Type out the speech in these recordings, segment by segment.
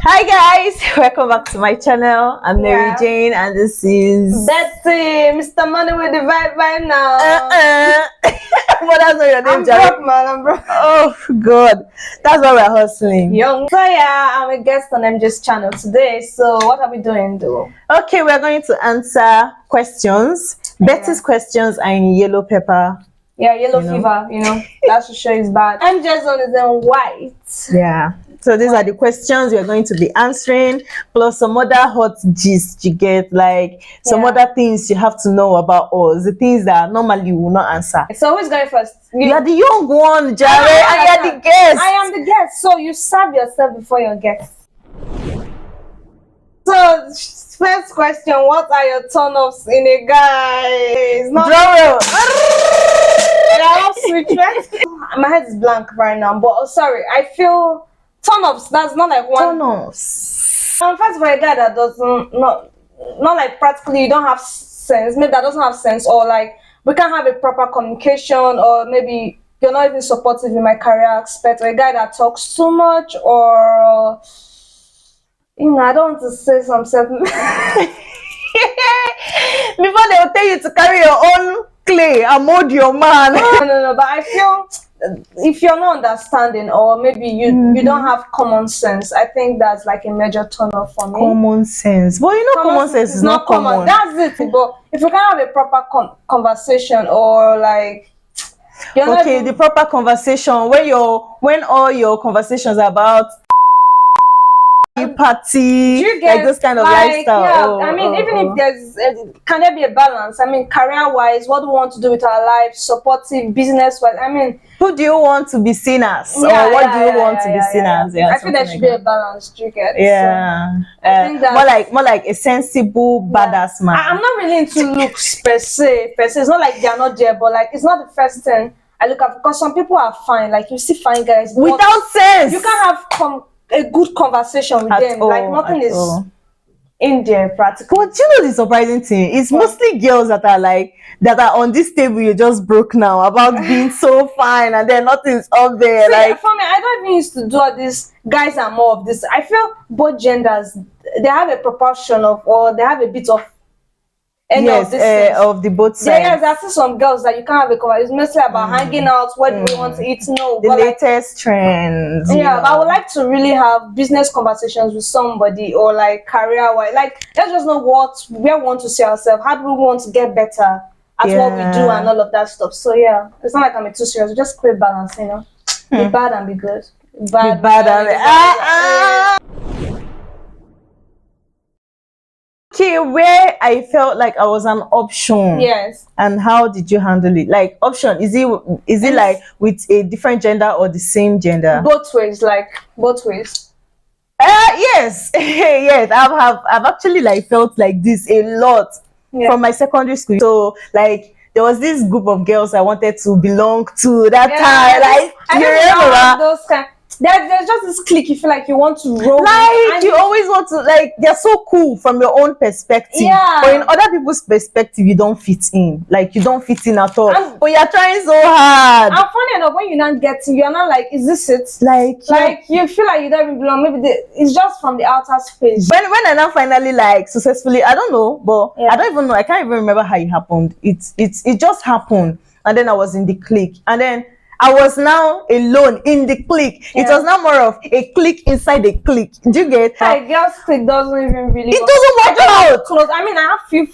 Hi guys, welcome back to my channel. I'm Mary Jane and this is Betty, Mr. Money with the vibe now. What that's not your name, I'm broke, man. I'm broke. Oh God, that's why we're hustling. Young. So yeah, I'm a guest on MJ's channel today. So what are we doing, though? Okay, we're going to answer questions. Betty's questions are in yellow pepper. Yeah, yellow fever. You know, that should show is bad. MJ's one is in white. Yeah. So these are the questions we're going to be answering, plus some other hot gist you get, like some other things you have to know about us, the things that normally you will not answer. So who's going first? You are the young one, Jare, and you are the guest. I am the guest, so you serve yourself before your guest. So first question, what are your turn-offs in a guy? It's not my head is blank right now, but sorry, I feel turn-offs, that's not like one turn-offs. First, for a guy that doesn't not like practically you don't have sense, maybe that doesn't have sense, or like we can't have a proper communication, or maybe you're not even supportive in my career aspect, or a guy that talks too much, or you know, I don't want to say something before they will tell you to carry your own clay and mold your man. no, but I feel if you're not understanding, or maybe you don't have common sense, I think that's like a major turn off for me. Common sense, well, you know, common sense is not common. That's it. But if you can have a proper conversation, or like okay, the proper conversation when all your conversations are about party, like this kind of lifestyle. Yeah, I mean, even if there's can there be a balance? I mean, career wise, what do we want to do with our life? Supportive, business wise, I mean, who do you want to be seen as, or what do you want to be seen as? Yeah, I feel there should be a balance. Do you get? Yeah, so, I think more like a sensible badass man. I'm not really into looks per se. It's not like they're not there, but like it's not the first thing I look at, because some people are fine. Like you see fine guys without sense. You can't have a good conversation with them. Like nothing is in there practically. But you know the surprising thing? It's mostly girls that are on this table you just broke now about being so fine, and then nothing's up there. See, like for me, I don't even used to do all this. Guys are more of this. I feel both genders, they have a proportion of, or they have a bit of of the both sides. Yes, I see some girls that you can't have a conversation. It's mostly about hanging out, what do we want to eat, the latest trends. Yeah, but I would like to really have business conversations with somebody, or like career wise. Like, let's just know where we want to see ourselves, how do we want to get better at what we do, and all of that stuff. So yeah, it's not like I'm too serious. We just create balance, you know. Be bad and be good. Be bad and Okay, where I felt like I was an option. Yes. And how did you handle it? Like option, is it like with a different gender or the same gender? Both ways, like both ways. Yes. Yes. I've actually like felt like this a lot from my secondary school. So like there was this group of girls I wanted to belong to that time. Like I you remember those kind. There's just this clique you feel like you want to roll. Like you always want to, like they're so cool from your own perspective. Yeah. But in other people's perspective, you don't fit in. Like you don't fit in at all. But you're trying so hard. And funny enough, when you're not getting, you're not like, is this it? Like you feel like you don't even belong. Maybe it's just from the outer space. When I now finally like successfully, I don't know, but I don't even know. I can't even remember how it happened. It just happened, and then I was in the clique, and then I was now alone in the clique. It was now more of a clique inside the clique. Do you get? Like girls' clique doesn't even really. It doesn't work out. Close. I mean, I have few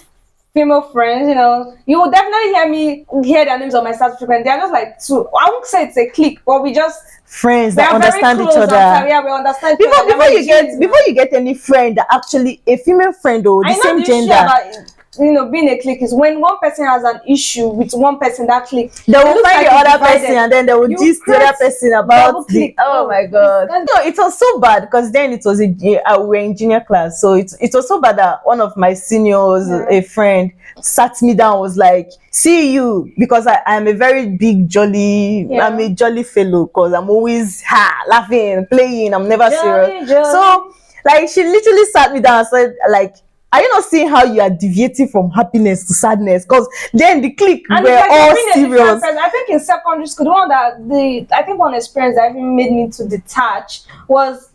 female friends. You know, you will definitely hear their names on my status frequently. They're just like two. I won't say it's a clique, but we just friends that understand each other. Yeah, we understand. Before you get any friend that actually a female friend or the same gender. You know, being a clique is when one person has an issue with one person, that clique, they will find the other person, and then they will gist the other person about the oh my god. No, it was so bad because then it was we were in junior class, so it was so bad that one of my seniors, a friend, sat me down, was like, see you, because I'm a very big jolly, I'm a jolly fellow, because I'm always laughing, playing, I'm never serious. So like she literally sat me down and said, like, are you not seeing how you are deviating from happiness to sadness? Because then the clique were all serious. I think in secondary school, the one experience that even made me to detach was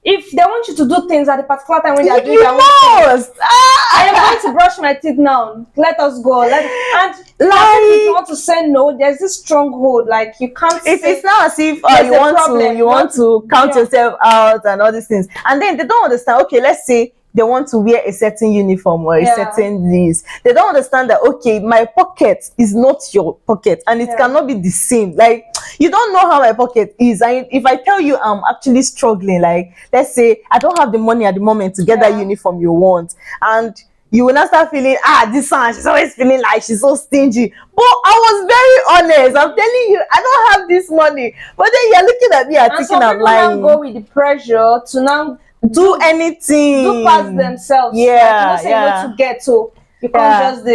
if they want you to do things at the particular time when they are doing You their own thing, must. I am going to brush my teeth now. Let us go. And if you want to say no, there's this stronghold. Like you can't. It's not as if there's you a want problem. to you want to count Yeah. yourself out and all these things, and then they don't understand. Okay, let's say they want to wear a certain uniform or a Yeah. certain this. They don't understand that, okay, my pocket is not your pocket, and it Yeah. cannot be the same. Like, you don't know how my pocket is. And if I tell you I'm actually struggling, like, let's say I don't have the money at the moment to get that Yeah. uniform you want, and you will not start feeling, this one, she's always feeling like she's so stingy. But I was very honest. I'm telling you, I don't have this money. But then you're looking at me and And thinking some I'm people now lying. go with the pressure to now Do anything. do past themselves. Yeah, Like, you know, say yeah. no to get to. You can't Yeah. just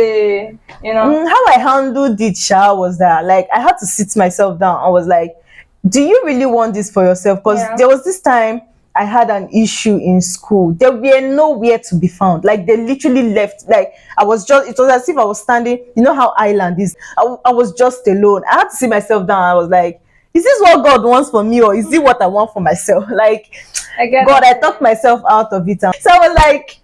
you know. How I handled it, Sha, was that, like, I had to sit myself down. I was like, do you really want this for yourself? Because Yeah. there was this time I had an issue in school. They were nowhere to be found. Like, they literally left. Like, it was as if I was standing, you know how island is. I was just alone. I had to sit myself down. I was like, is this what God wants for me, or is it what I want for myself? Like, I get God, I that. talked myself out of it. So I was like,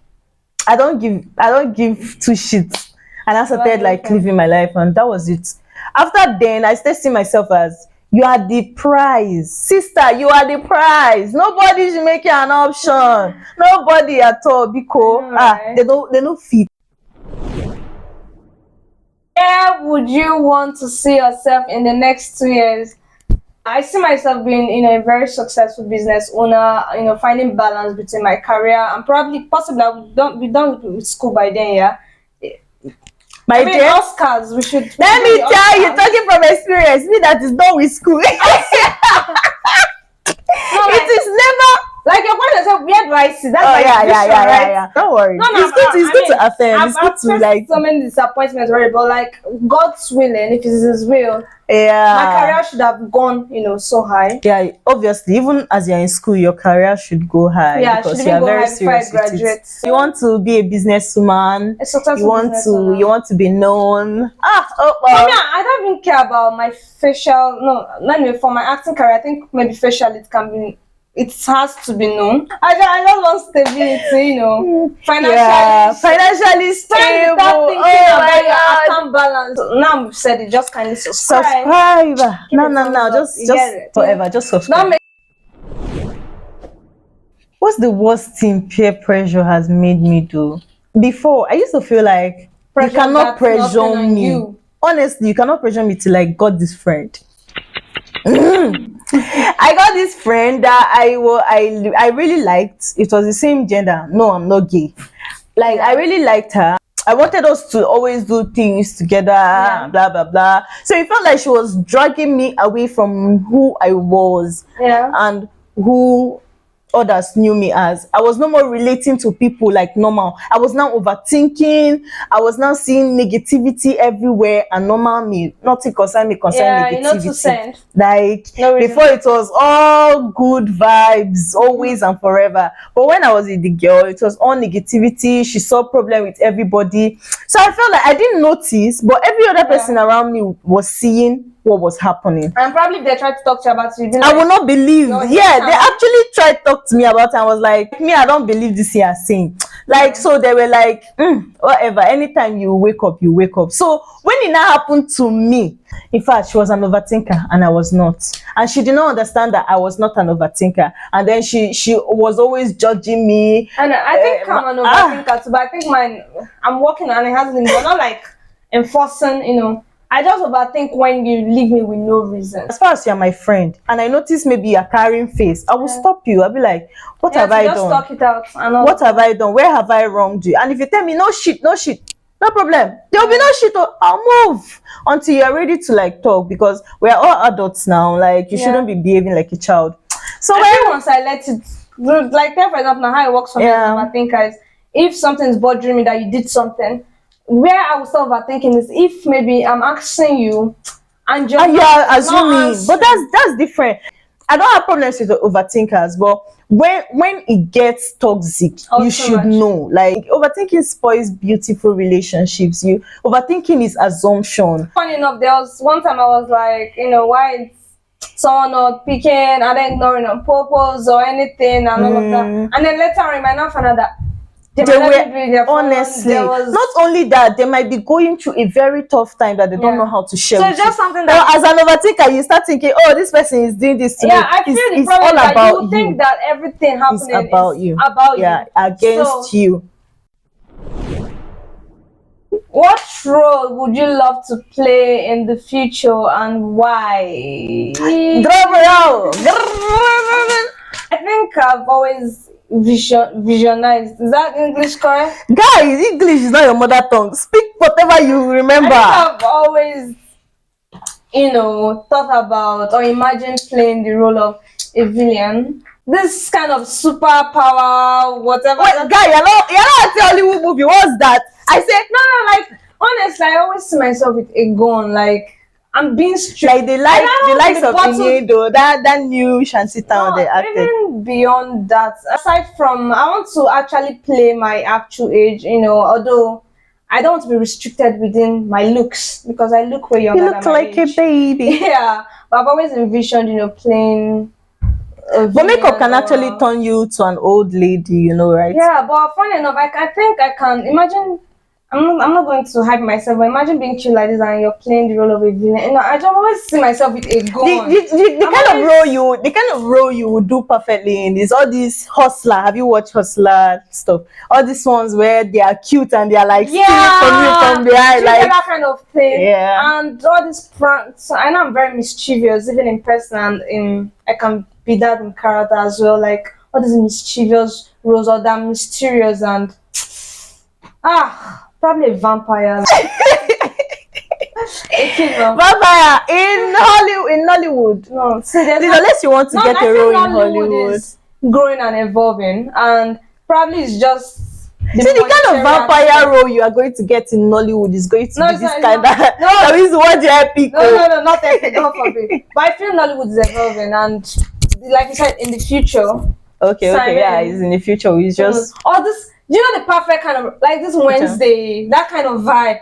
I don't give two shits. And I started like living my life, and that was it. After then, I still see myself as, you are the prize, sister. You are the prize. Nobody should make you an option. Nobody at all. Because Right. they don't fit. Where would you want to see yourself in the next 2 years? I see myself being, a very successful business owner, finding balance between my career and possibly I would be done with school by then, yeah. My dear, Oscars, we should. let me tell you, talking from experience, me that is done with school. It is never. Like your point is, where do I see? That's Oh, like right? yeah. Don't worry. No, It's good to affirm. It's good to I've like. so many disappointments already, but like God's willing, if it is His will, Yeah. my career should have gone, so high. Yeah, obviously, even as you're in school, your career should go high, Yeah, because should you are even go very high before I serious with it. graduate. You want to be a businesswoman. A successful You want businesswoman. you want to be known. For me, I don't even care about my facial. No, anyway, for my acting career, I think maybe facial it has to be known. I just want stability, financially. Yeah, financially stable. Without thinking Oh my about your God. account balance. Now we've said it, just kindly subscribe. No, it thumbs up. just You get it. forever, just subscribe. Don't make What's the worst thing peer pressure has made me do? Before, I used to feel like pressure you cannot that's nothing pressure on me. you. Honestly, you cannot pressure me till I got this friend. I got this friend that I really liked. It was the same gender. No, I'm not gay. Like, I really liked her. I wanted us to always do things together, blah blah blah. So it felt like she was dragging me away from who I was, and who others knew me as. I was no more relating to people like normal. I was now overthinking. I was now seeing negativity everywhere, and normal me, nothing concern negativity. To send. Like, No reason. before, it was all good vibes, always and forever. But when I was with the girl, it was all negativity. She saw problem with everybody. So I felt like I didn't notice, but every other person around me was seeing what was happening. And probably if they tried to talk to you about it, you'd be I like, will not believe. No, Yeah, they actually tried to talk to me about it. I was like, me, I don't believe this you are saying. Like, so they were like, whatever. Anytime you wake up, you wake up. So when it now happened to me, in fact, she was an overthinker and I was not. And she did not understand that I was not an overthinker. And then she was always judging me. And I think I'm an overthinker too, but I think I'm working on it, hasn't been, but not like enforcing, I just overthink when you leave me with no reason. As far as you're my friend, and I notice maybe you're carrying face, I will stop you. I'll be like, what have I just done? talk it out. What have I done? Where have I wronged you? And if you tell me no shit, no problem. There will be no shit. I'll move until you're ready to like talk, because we're all adults now. Like, you shouldn't be behaving like a child. So once I let it, like, for example, now how it works for me, I think is if something's bothering me that you did something, where I was overthinking is if maybe I'm asking you and you're assuming, but that's different. I don't have problems with the overthinkers, but when it gets toxic, you should know. Like, overthinking spoils beautiful relationships. Overthinking is assumption. Funny enough, there was one time I was like, why someone not picking and then ignoring on purpose or anything and all of that. And then later on, you might not find out that they were honestly not only that, they might be going through a very tough time that they don't know how to share. So it's just something that, well, as an overthinker, you start thinking, oh, this person is doing this to me. I feel the problem is that you think that everything happening is about you, against you. What role would you love to play in the future and why? I think I've always visionized. Is that English correct? Guys, English is not your mother tongue. Speak whatever you remember. I've always, thought about or imagined playing the role of a villain. This kind of superpower, whatever. Wait, guy, you're not a Hollywood movie. What's that? I said no. Like honestly, I always see myself with a gun. Like I'm being strict. Like the likes of Iniedo, that new Shanty Town they acted. Even beyond that, aside from, I want to actually play my actual age. Although I don't want to be restricted within my looks because I look way younger. You look like a baby. Yeah, but I've always envisioned, playing. But makeup can actually turn you to an old lady, right? Yeah, but funny enough, I think I can imagine. I'm not going to hype myself, but imagine being cute like this and you're playing the role of a villain. I just always see myself with a gun. The kind of role you would do perfectly in is all these Hustler. Have you watched Hustler stuff? All these ones where they are cute and they are like stealing from you from behind, like that kind of thing. Yeah. And all these pranks. I know I'm very mischievous, even in person, and I can be that in character as well. Like all these mischievous roles or that mysterious and probably a vampire. Vampire in Hollywood. No, see, unless you want to get a role in Hollywood. Is growing and evolving, and probably it's just the kind of vampire role you are going to get in Nollywood is going to be this kind of. That is what the epic. No, not epic. God forbid. But I feel Nollywood is evolving, and like you said, in the future. Okay, yeah, it's in the future. It's just all this. The perfect kind of like this Wednesday, that kind of vibe.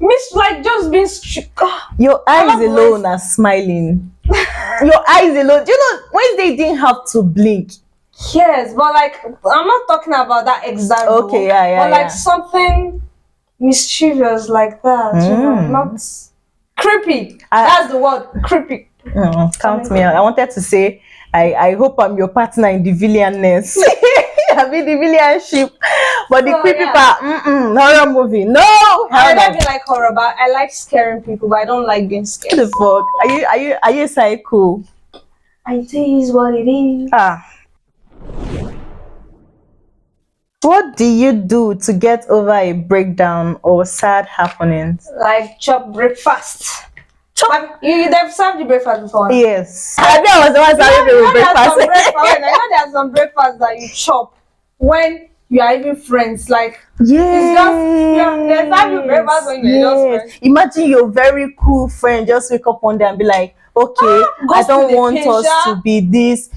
Miss, like just being strict. Your eyes alone are smiling. Your eyes alone. Wednesday didn't have to blink. Yes, but like I'm not talking about that exact. Okay, yeah. But like something mischievous like that. Not creepy. That's the word, creepy. Count me out. I wanted to say, I hope I'm your partner in the villainess. I mean the villainship, but the creepy part, horror movie. No, I don't even like horror, but I like scaring people, but I don't like being scared. What the fuck? Are you psycho? It is what it is. What do you do to get over a breakdown or sad happenings? Like chop breakfast. They've served you breakfast before? Yes. I think I was the one serving breakfast. I know there are some breakfast that you chop when you are even friends. Like, it's just, they serve you breakfast when you're just friends. Imagine your very cool friend just wake up one day and be like, okay, I don't want us to be this.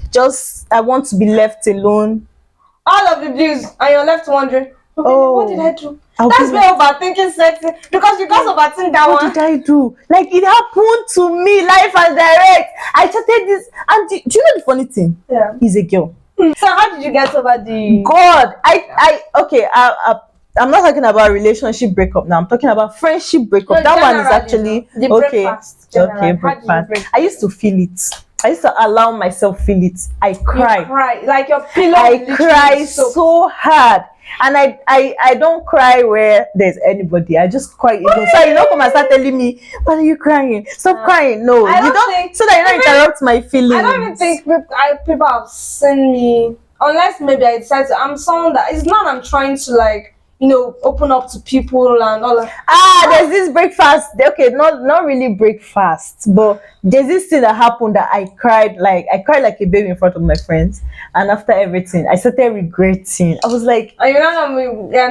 I want to be left alone. All of the views, and you're left wondering, what did I do? That's why overthinking sexy, because you guys overthink that one. What did I do? Like, it happened to me, live and direct. I chatted this, and do you know the funny thing? Yeah. He's a girl. So how did you get over the... God, I'm not talking about relationship breakup now. I'm talking about friendship breakup. No, that one is actually... the breakfast. Okay, breakfast. I used to feel it. I used to allow myself feel it. I cry. You cry. Like your pillow. I cry so hard. And I don't cry where there's anybody. I just cry. So you don't come and start telling me, "Why are you crying? Stop crying." No, you don't. So that you don't interrupt my feelings. I don't even think people have seen me, unless maybe I decide to. I'm someone that it's not. I'm trying to like open up to people and all that. There's this breakfast. Okay, not really breakfast, but there's this thing that happened that I cried like a baby in front of my friends, and after everything, I started regretting. I was like, and I'm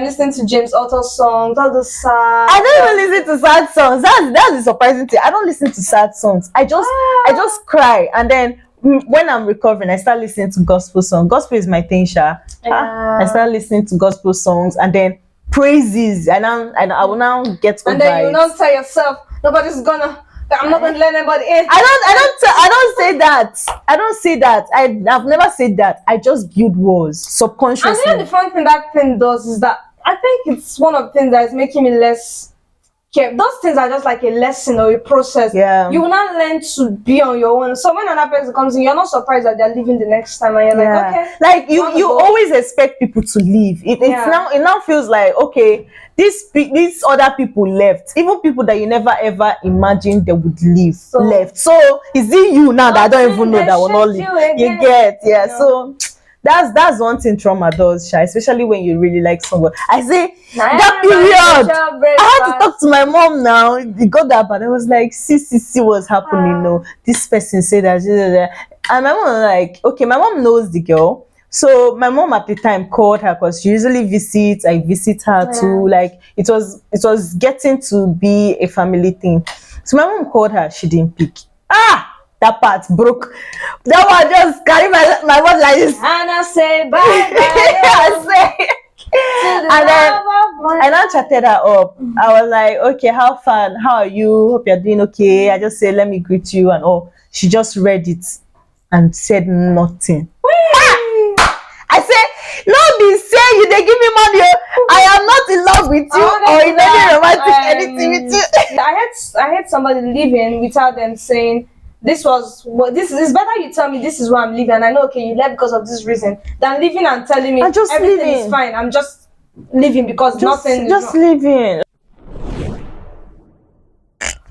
listening to James Otto's songs, all the sad. I don't even listen to sad songs. That's the surprising thing. I don't listen to sad songs. I just cry, and then when I'm recovering, I start listening to gospel songs. Gospel is my thing, Sha. I start listening to gospel songs and then praises, and I will now get over and then you it. now tell yourself, nobody's gonna I'm not going to let anybody in. I don't say that. I don't say that. I've never said that. I just build walls subconsciously. And then the fun thing that thing does is that I think it's one of the things that is making me less care. Those things are just like a lesson or a process. Yeah. You will not learn to be on your own. So when another person comes in, you're not surprised that they're leaving the next time, and you're like, okay. Like you always expect people to leave. It now feels like, okay, these other people left. Even people that you never ever imagined they would leave left. So is it you now that I don't even know that will not leave? You get, yeah. You know? So that's one thing trauma does, Sha, especially when you really like someone. I say that period, I had to talk to my mom now. It got that bad. I was like, see what's happening. No, this person said that, and my mom was like, okay, my mom knows the girl. So my mom at the time called her because she usually visits. I visit her too. Like it was getting to be a family thing. So my mom called her. She didn't pick. That part broke. That one just carry my mouth like this. And I say bye. And then I chatted her up. I was like, okay, how far? How are you? Hope you're doing okay. I just said, let me greet you and all. She just read it and said nothing. I said, no, be say you they give me money. I am not in love with you or in any romantic anything with you. I had somebody leaving without them saying, this is better you tell me this is why I'm leaving, and I know, okay, you left because of this reason, than leaving and telling me everything is fine. I'm just leaving because nothing just leaving.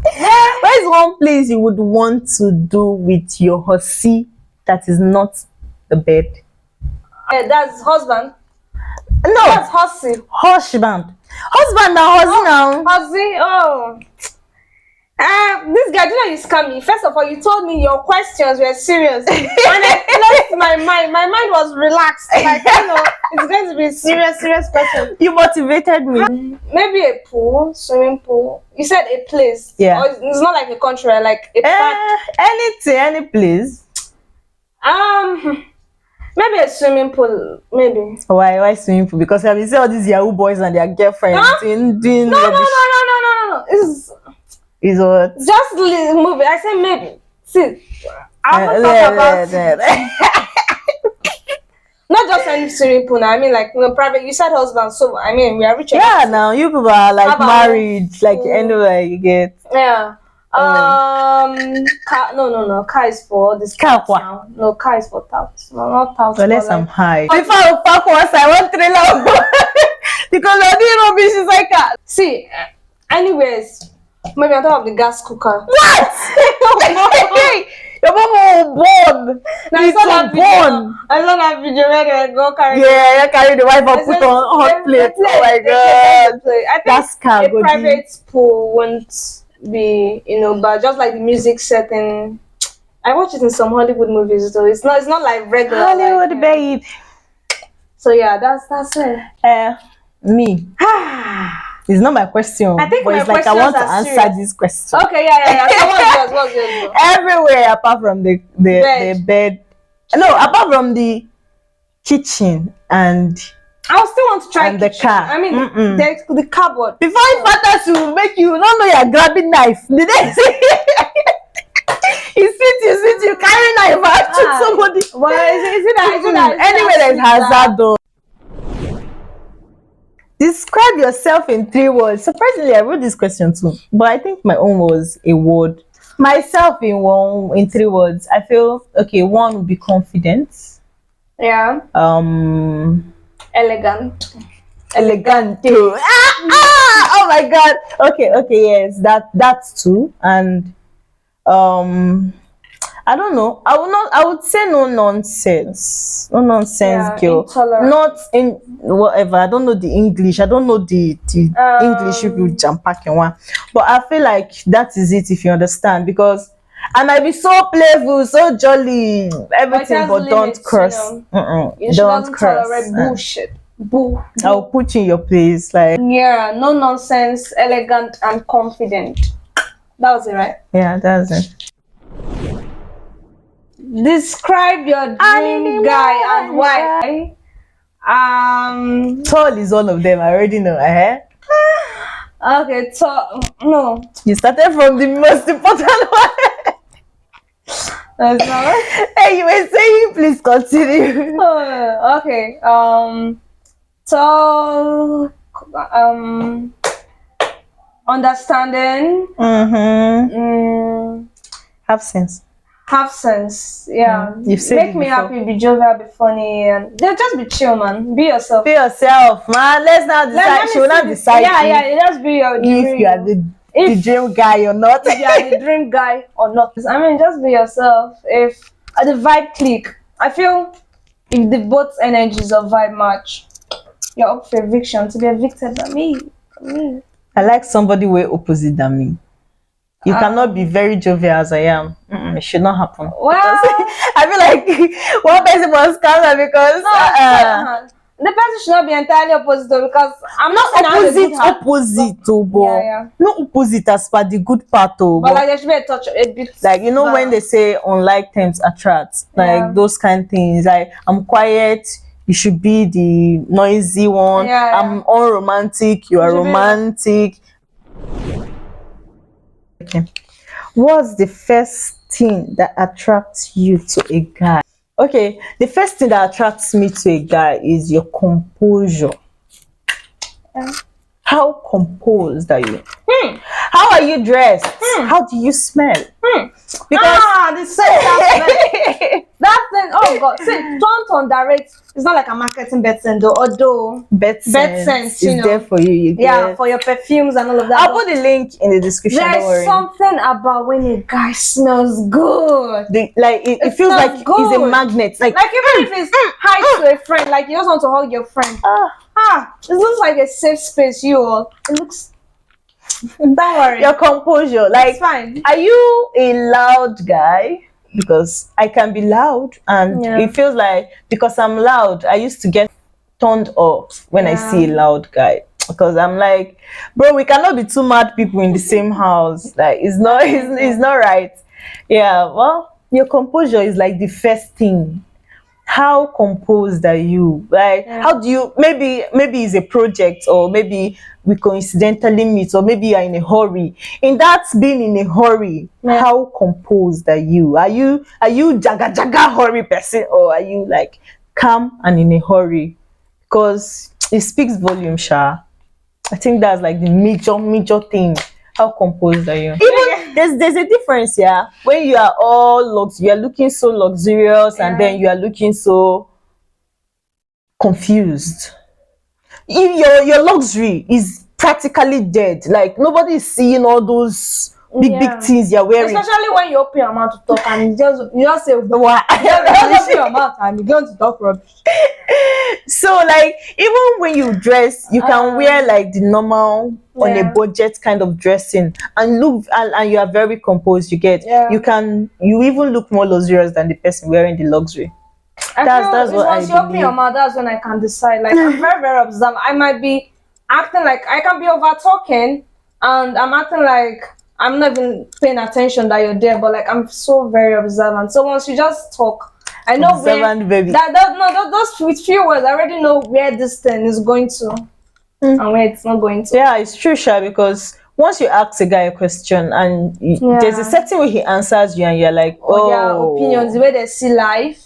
Where is one place you would want to do with your hussy that is not the bed? That's husband. No, that's hussy. Husband and hussy now. Hussy, oh. This guy, do you know you scam me? First of all, you told me your questions were serious. When I left my mind was relaxed. Like, you know, it's going to be a serious question. You motivated me. Maybe a pool, swimming pool. You said a place. Yeah. Or it's not like a country, like a park. Any place. Maybe a swimming pool, maybe. Why swimming pool? Because I've been seeing all these Yahoo boys and their girlfriends doing No. Is what? Just move it. I said maybe. See, I will talk about not just any swimming pool now. I mean, like, private. You said husband, so I mean, we are rich. Yeah, now you people are like married, like anyway you get. Yeah. Car, no. Car is for this. Car now. No, car is for touts. No, not touts. Unless I'm high. Before I pack once, I want trailer because I didn't know she's like that. See, anyways. Maybe on top of the gas cooker. What? Hey, your mom was born. I saw that video where they go carry. Yeah, you carry the wife and put on hot plate. Oh my god. I think a private pool won't be, but just like the music setting. I watch it in some Hollywood movies though. It's not like regular Hollywood, babe. So yeah, that's it. Me. It's not my question. I think but it's like I want to answer this question. Okay, yeah. So what's yours? Everywhere apart from the bed. No, apart from the kitchen and I still want to try the car. I mean, the cupboard. Before fathers will make you don't know you're grabbing knife. Did they say? You sit, you carry knife and shoot somebody. Well, is it that? Anyway, there's hazard though. Describe yourself in 3 words. Surprisingly, I wrote this question too, but I think my own was a word. Myself in 3 words. I feel okay. 1 would be confident. Yeah. Elegant. Too. Oh my god. Okay. Yes, that's 2. And I don't know. I would say no nonsense. No nonsense, girl. Intolerant. Not in whatever. I don't know the English. I don't know the English people jump packing one. But I feel like that is it if you understand. Because I might be so playful, so jolly, everything, but don't curse. You don't curse. Bullshit. Boo. I'll put you in your place. Like no nonsense, elegant and confident. That was it, right? Yeah, that's it. Describe your dream guy and why. Tall is one of them. I already know. Okay, so no. You started from the most important one. That's not. Hey, you were saying, please continue. Okay. So understanding. Have sense. Have sense. Yeah. You've said Make it me before. happy, be jovial, be funny, and just be chill, man. Be yourself. Be yourself, man. Let's not decide. She will not decide. Yeah. Just be your dream. If you are the dream guy or not. If you are the dream guy or not. I mean, just be yourself. If the vibe click, I feel if the both energies of vibe match, you're up for eviction, to be evicted by me. I like somebody way opposite than me. You cannot be very jovial as I am. It should not happen. Well, I feel like one person must come because the person should not be entirely opposite though, because I'm not opposite, not opposite as per the good part though. But like there should be a touch, a bit. Like when they say unlike terms attract, like those kind of things. Like I'm quiet, you should be the noisy one. I'm unromantic, you are romantic. Okay. What's the first thing that attracts you to a guy? Okay, the first thing that attracts me to a guy is your composure. How composed are you? How are you dressed? How do you smell? Because that thing, oh God, see, don't underrate. It's not like a marketing bet sense though, although bet sense is there for you. For your perfumes and all of that. I'll put the link in the description. There's something about when a guy smells good. It feels like good. He's a magnet. Like even if it's hi to a friend, like you just want to hug your friend. It looks like a safe space. It looks. Don't worry. Your composure, like, it's fine. Are you a loud guy? Because I can be loud, and it feels like because I'm loud, I used to get turned off when I see a loud guy. Because I'm like, bro, we cannot be two mad people in the same house. Like, it's not right. Yeah, well, your composure is like the first thing. How composed are you? Like, how do you, maybe it's a project, or maybe we coincidentally meet, or maybe you're in a hurry. In that being in a hurry, how composed are you? Are you jaga hurry person, or are you like calm and in a hurry? Because it speaks volume, Sha. I think that's like the major thing. How composed are you? Even there's a difference, when you are you are looking so luxurious, and then you are looking so confused. If your luxury is practically dead, like nobody is seeing all those big things you're wearing. Especially when you open your mouth to talk and you just say what? You just open your mouth and you're going to talk rubbish. So like even when you dress, you can wear like the normal on a budget kind of dressing and you are very composed. You even look more luxurious than the person wearing the luxury. That's what I believe. Once you open your mouth, that's when I can decide. Like I'm very, very observant. I might be acting like I can be over talking, and I'm acting like I'm not even paying attention that you're there, but like I'm so very observant. So once you just talk, I know observant, where baby. Those with few words, I already know where this thing is going to and where it's not going to. Yeah, it's true, Sha, because once you ask a guy a question and there's a certain way he answers you, and you're like, their opinions, the way they see life.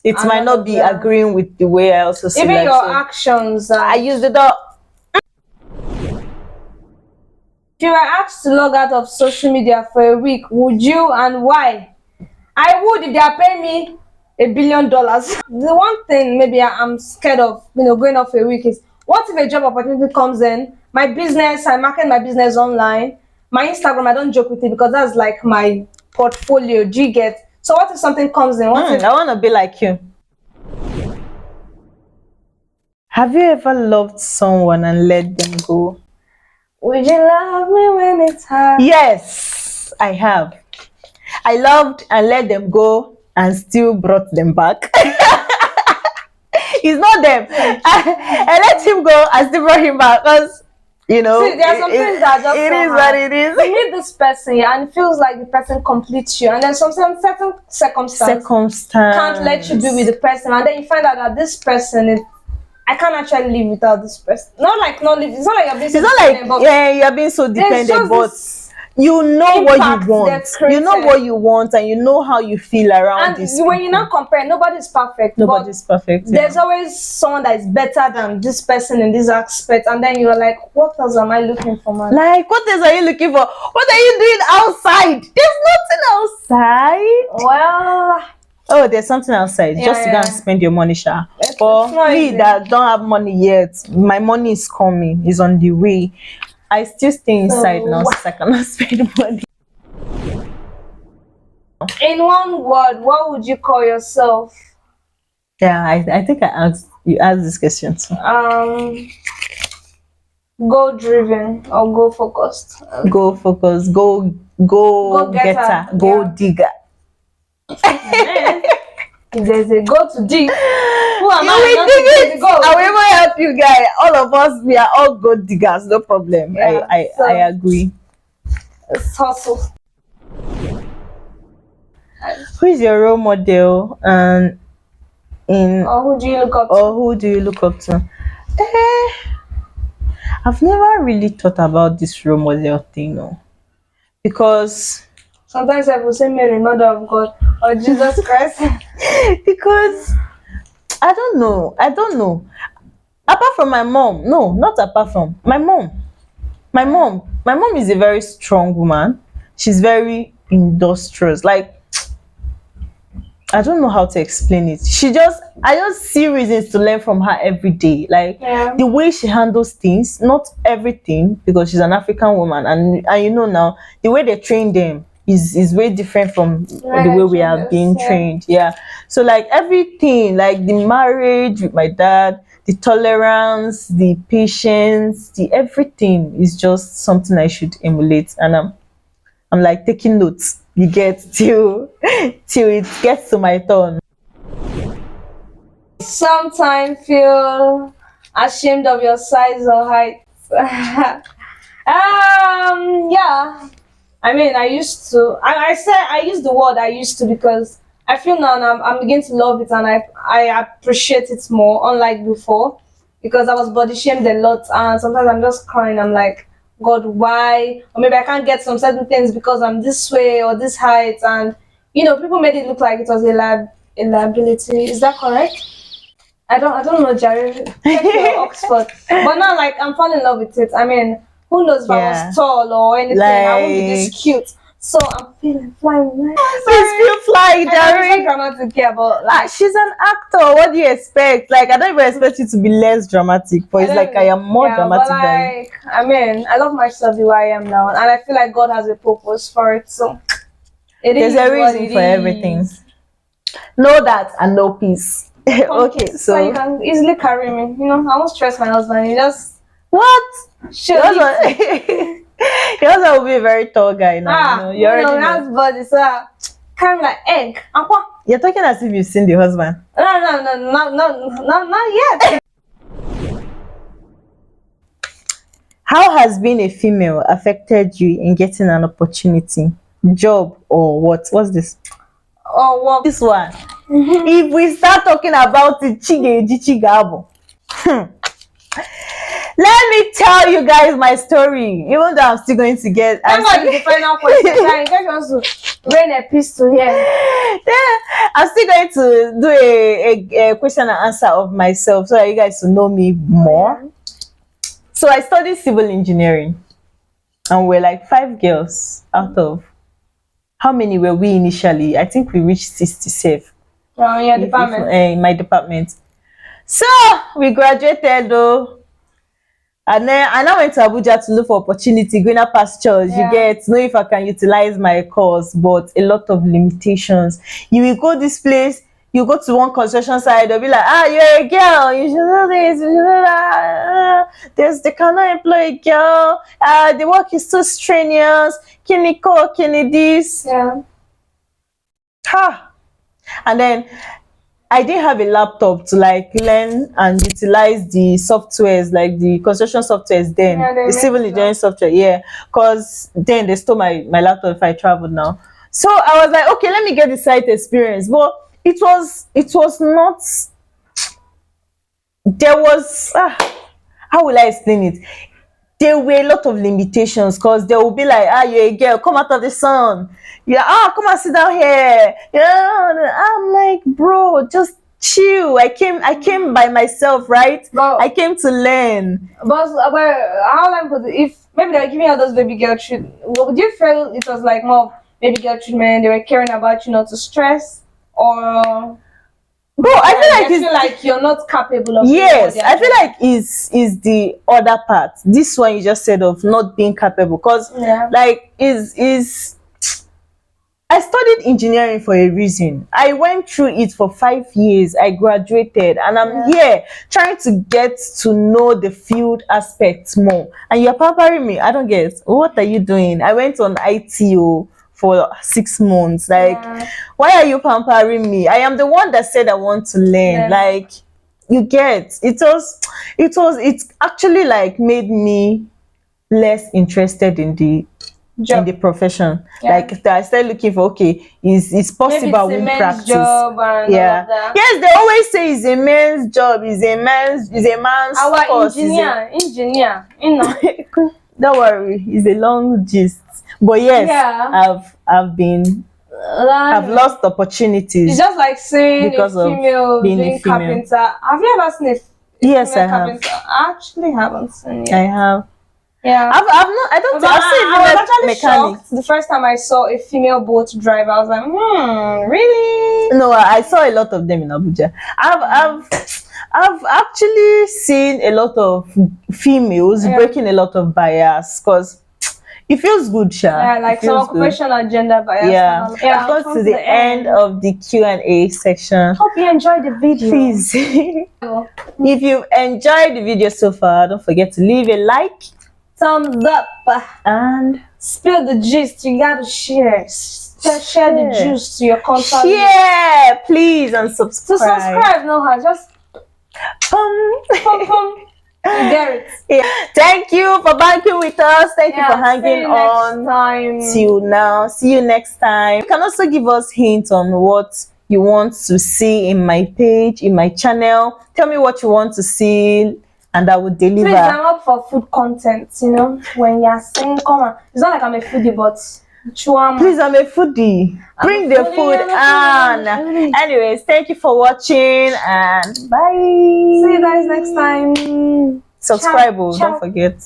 It might not be agreeing with the way I also see even life. Your actions. I use the dot. If you were asked to log out of social media for a week, would you, and why? I would if they are paying me $1 billion. The one thing maybe I'm scared of, going off a week is, what if a job opportunity comes in? My business, I market my business online. My Instagram, I don't joke with it because that's like my portfolio. Do you get? So what if something comes in? I want to be like you. Have you ever loved someone and let them go? Would you love me when it's hard? Yes, I have. I loved and let them go and still brought them back. It's not them. I let him go and still brought him back because, See, there are some things that just it is what it is. You meet this person, and it feels like the person completes you, and then sometimes certain circumstance can't let you be with the person, and then you find out that this person is. I can't actually live without this person. Not like not live. It's not like you're being. It's not like you're being so dependent, but you know what you want. You know what you want, and you know how you feel around this. And when you now compare, nobody's perfect. Nobody's perfect. There's always someone that is better than this person in this aspect, and then you're like, what else am I looking for, man? Like, what else are you looking for? What are you doing outside? There's nothing outside. Well, oh, there's something outside. Just to go and spend your money, Sha. For me that don't have money yet, my money is coming. Is on the way. I still stay inside now, so I cannot spend money. In one word, what would you call yourself? Yeah, I think you asked this question too. Goal driven or goal focused? Go focus, go getter, go digger. If there's a go to dig, who am You I will not dig to it. dig the I goal? will even help you guys. All of us, we are all good diggers, no problem. Yeah, I agree. It's hustle. Who is your role model and Or who do you look up to? or who do you look up to? I've never really thought about this role model thing, no. Because Sometimes I will say Mary, Mother of God, or Jesus Christ. because I don't know. Apart from my mom, no, not apart from my mom. My mom is a very strong woman. She's very industrious. Like, I don't know how to explain it. I just see reasons to learn from her every day. Like the way she handles things, not everything, because she's an African woman, and you know now the way they train them is way different from the way we have been trained. Yeah. So like everything, like the marriage with my dad, the tolerance, the patience, the everything is just something I should emulate, and I'm like taking notes. You get till it gets to my turn. Sometimes feel ashamed of your size or height. Yeah. I mean, I used to. I said I use the word I used to because I feel now I'm beginning to love it, and I appreciate it more, unlike before, because I was body shamed a lot, and sometimes I'm just crying. I'm like, God, why? Or maybe I can't get some certain things because I'm this way or this height, and people made it look like it was a liability. Is that correct? I don't know, Jerry. Check your Oxford. But now, like, I'm falling in love with it. I mean, who knows if I was tall or anything? I won't be this cute. So I'm feeling flying. Please feel fly, Jerry. Dramatic here, but like, she's an actor. What do you expect? Like, I don't even expect you to be less dramatic, but it's like I am more dramatic than you. I mean, I love myself the way I am now, and I feel like God has a purpose for it. So there's a reason for everything. Know that and know peace. Okay, so you can easily carry me. I won't stress my husband. He just what? Your husband will be a very tall guy now. You already know. That's body, so kind of like egg. You're talking as if you've seen the husband. No, not yet. How has being a female affected you in getting an opportunity, job, or what? What's this? Oh, what? This one. If we start talking about the chigabo. Let me tell you guys my story. Even though I'm still going to get. I'm going to find out question. In case you want to bring a piece to here. I'm still going to do a question and answer of myself so that you guys to know me more. So I studied civil engineering, and we're like 5 girls out of how many were we initially? I think we reached 67. Oh, yeah, department. In my department. So we graduated though. And then I now went to Abuja to look for opportunity, greener pastures. You get to know if I can utilize my course, but a lot of limitations. You will go this place, you go to one construction site, they'll be like, you're a girl, you should do this, you should do that. They cannot employ a girl. The work is too strenuous. Can you cook? Can you this? Yeah. And then I didn't have a laptop to like learn and utilize the softwares, like the construction softwares then, the civil engineering software, because then they stole my laptop if I traveled now. So I was like, okay, let me get the site experience. But it was not there was how will I explain it? There were a lot of limitations because they will be like, you're a girl, come out of the sun. Yeah, come and sit down here. Yeah, I'm like, bro, just chill. I came by myself, right? But I came to learn. But how long would if maybe they were giving you those baby girl treatment? Would you feel it was like more of baby girl treatment? They were caring about you not to stress, or Bro, I feel feel like you're not capable of. Yes, I feel like is the other part. This one you just said of not being capable, because like is I studied engineering for a reason. I went through it for 5 years. I graduated, and I'm here trying to get to know the field aspects more. And you're pampering me. I don't get. What are you doing? I went on ITO for 6 months. Like, why are you pampering me? I am the one that said I want to learn. Like, you get. It actually like made me less interested in the profession. Like, I started looking for, okay, is possible in practice. Job and all of that. Yes, they always say it's a man's job, it's a man's our course, engineer, you know. Don't worry, it's a long gist. But yes, I've lost opportunities. It's just like seeing because a female being doing a female. Carpenter. Have you ever seen a Yes, female I have. carpenter? I actually haven't seen it. I have. Yeah. I've not. I don't. I've seen I was actually mechanic. shocked the first time I saw a female boat driver. I was like, really? No, I saw a lot of them in Abuja. I've actually seen a lot of females breaking a lot of barriers, because it feels good, Sha. Yeah, like some occupational gender bias. Yeah. I've got to the end of the Q&A section. Hope you enjoyed the video. Please, if you've enjoyed the video so far, don't forget to leave a like, thumbs up, and spill the gist. You gotta share. Share the juice to your contact. Yeah, please, and subscribe. So subscribe, no hard. Just pum. You get it. Yeah. Thank you for banking with us. Thank you for hanging on till now. See you next time. You can also give us hints on what you want to see in my page, in my channel. Tell me what you want to see, and I will deliver. Please, I'm up for food content. You know, when you're saying, come on, it's not like I'm a foodie, but please, I'm a foodie. Bring the food on. Anyways, thank you for watching, and bye. See you guys next time. Subscribe, don't forget.